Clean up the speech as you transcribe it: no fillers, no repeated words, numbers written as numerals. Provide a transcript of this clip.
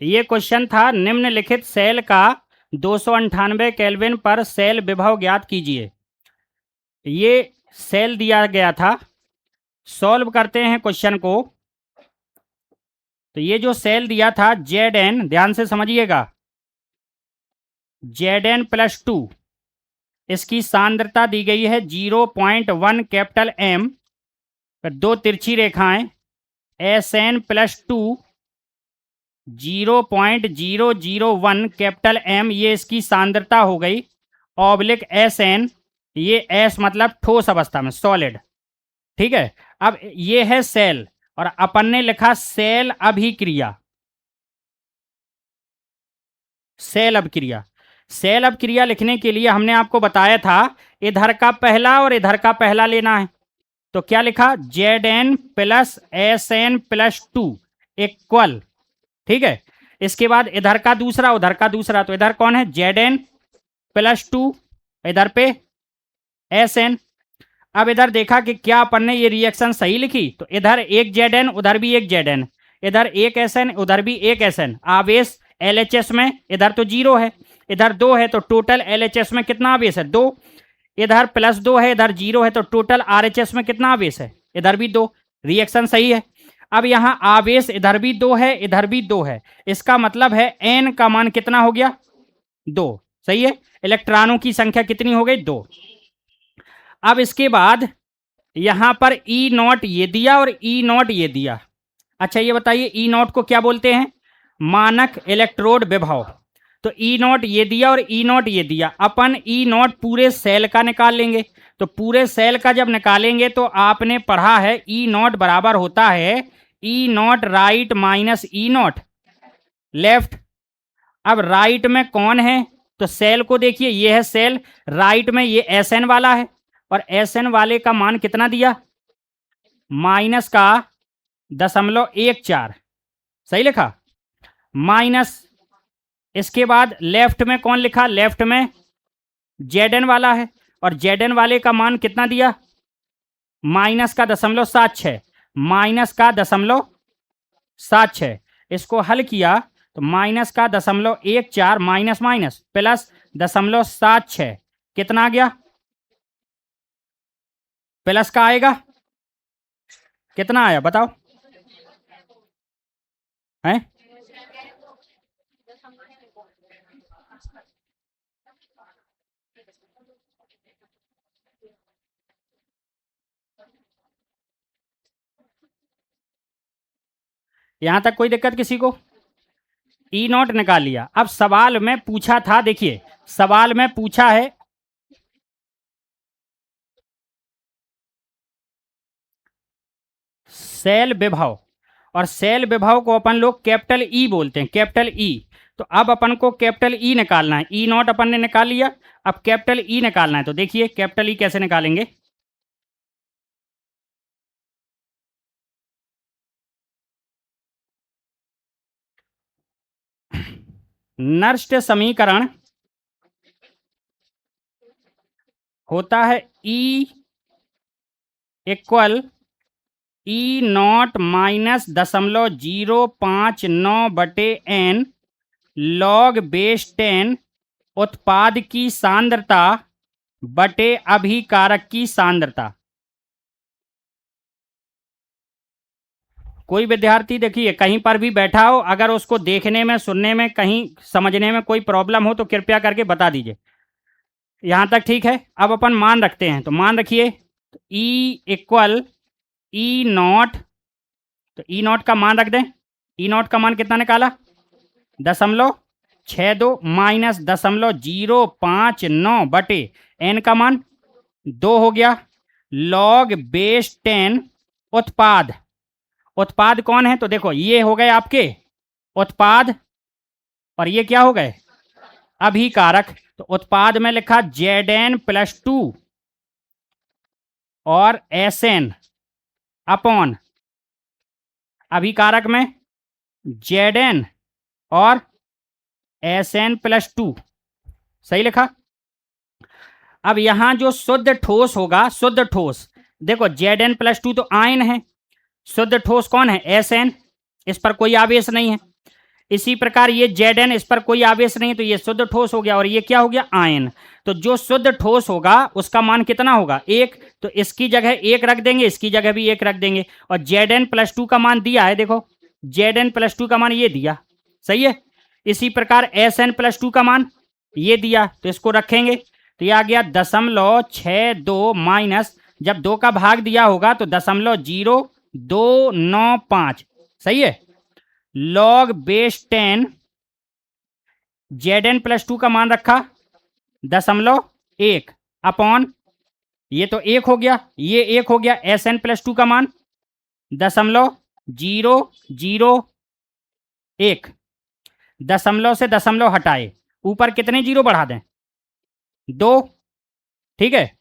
ये क्वेश्चन था, निम्नलिखित सेल का 298 केल्विन पर सेल विभव ज्ञात कीजिए। ये सेल दिया गया था, सॉल्व करते हैं क्वेश्चन को। तो ये जो सेल दिया था Zn, ध्यान से समझिएगा, Zn+2, इसकी सांद्रता दी गई है 0.1 कैपिटल M, फिर दो तिरछी रेखाएं Sn+2 0.001 कैपिटल M, ये इसकी सांद्रता हो गई, ऑब्लिक Sn, ये S मतलब ठोस अवस्था में, सॉलिड। ठीक है, अब ये है सेल और अपन ने लिखा सेल अभिक्रिया। सेल अभिक्रिया, सेल अभिक्रिया लिखने के लिए हमने आपको बताया था इधर का पहला और इधर का पहला लेना है। तो क्या लिखा, Zn+Sn+2 इक्वल, ठीक है। इसके बाद इधर का दूसरा उधर का दूसरा, तो इधर कौन है, Zn+2, इधर पे Sn। अब इधर देखा कि क्या अपन ने ये रिएक्शन सही लिखी, तो इधर एक Zn उधर भी एक Zn, इधर एक Sn उधर भी एक Sn, आवेश LHS में इधर तो 0 है, इधर 2 है, तो टोटल LHS में कितना आवेश है, 2। इधर +2 है, इधर 0 है, तो टोटल RHS में कितना आवेश है, इधर भी 2। रिएक्शन सही है। अब यहां आवेश इधर भी 2 है, इधर भी 2 है, इसका मतलब है N का मान कितना हो गया, 2। सही है, इलेक्ट्रॉनों की संख्या कितनी हो गई, 2। अब इसके बाद यहां पर E0 ये दिया और E0 ये दिया। अच्छा ये बताइए E0 को क्या बोलते हैं, मानक इलेक्ट्रोड विभव। तो E0 ये दिया और E0 ये दिया, अपन E0 पूरे सेल का निकाल लेंगे। तो पूरे सेल का जब निकालेंगे तो आपने पढ़ा है E0 बराबर होता है E0 right minus E0 left. अब राइट में कौन है, तो सेल को देखिए, ये है सेल, राइट में ये Sn वाला है, और Sn वाले का मान कितना दिया, माइनस का 0.14, सही लिखा, माइनस। इसके बाद लेफ्ट में कौन लिखा, लेफ्ट में Zn वाला है, और Zn वाले का मान कितना दिया, माइनस का 0.76, माइनस का 0.76। इसको हल किया तो माइनस का 0.14 माइनस माइनस प्लस 0.76, कितना आ गया, प्लस का आएगा, कितना आया बताओ, हैं, यहां तक कोई दिक्कत किसी को। E0 निकाल लिया। अब सवाल में पूछा था, देखिए सवाल में पूछा है सेल विभव, और सेल विभव को अपन लोग कैपिटल E बोलते हैं, कैपिटल E। तो अब अपन को कैपिटल E निकालना है, E0 अपन ने निकाल लिया, अब कैपिटल E निकालना है। तो देखिए कैपिटल E कैसे निकालेंगे, नर्स्ट समीकरण होता है E equal E0 minus 0.059/N log base 10 उत्पाद की सांद्रता बटे अभिकारक की सांद्रता। कोई विद्यार्थी देखिए कहीं पर भी बैठा हो, अगर उसको देखने में सुनने में कहीं समझने में कोई प्रॉब्लम हो तो कृपया करके बता दीजिए। यहां तक ठीक है। अब अपन मान रखते हैं, तो मान रखिए E इक्वल E0, तो E0 का मान रख दें। E0 का मान कितना निकाला, 0.62 माइनस 0.059/N का मान 2 हो गया, लॉग बेस 10 उत्पाद। उत्पाद कौन है, तो देखो ये हो गए आपके उत्पाद, और ये क्या हो गए, अभिकारक। तो उत्पाद में लिखा Zn+2 और Sn अपॉन अभिकारक में Zn और Sn+2, सही लिखा। अब यहां जो शुद्ध ठोस होगा, शुद्ध ठोस देखो Zn+2 तो आयन है, शुद्ध ठोस कौन है, Sn, इस पर कोई आवेश नहीं है। इसी प्रकार ये Zn, इस पर कोई आवेश नहीं तो ये शुद्ध ठोस हो गया, और ये क्या हो गया, आयन। तो जो शुद्ध ठोस होगा उसका मान कितना होगा, 1। तो इसकी जगह 1 रख देंगे, इसकी जगह भी 1 रख देंगे, और Zn+2 का मान दिया है, देखो Zn+2 का मान ये दिया, सही है। इसी प्रकार Sn+2 का मान ये दिया, तो इसको रखेंगे, तो ये आ गया 0.62 माइनस, जब 2 का भाग दिया होगा तो 0.0295, सही है। log बेस 10 Zn+2 का मान रखा 0.1 अपॉन, ये तो 1 हो गया, ये 1 हो गया, Sn+2 का मान 0.001, दशमलव से दशमलव हटाए, ऊपर कितने जीरो बढ़ा दें, 2, ठीक है।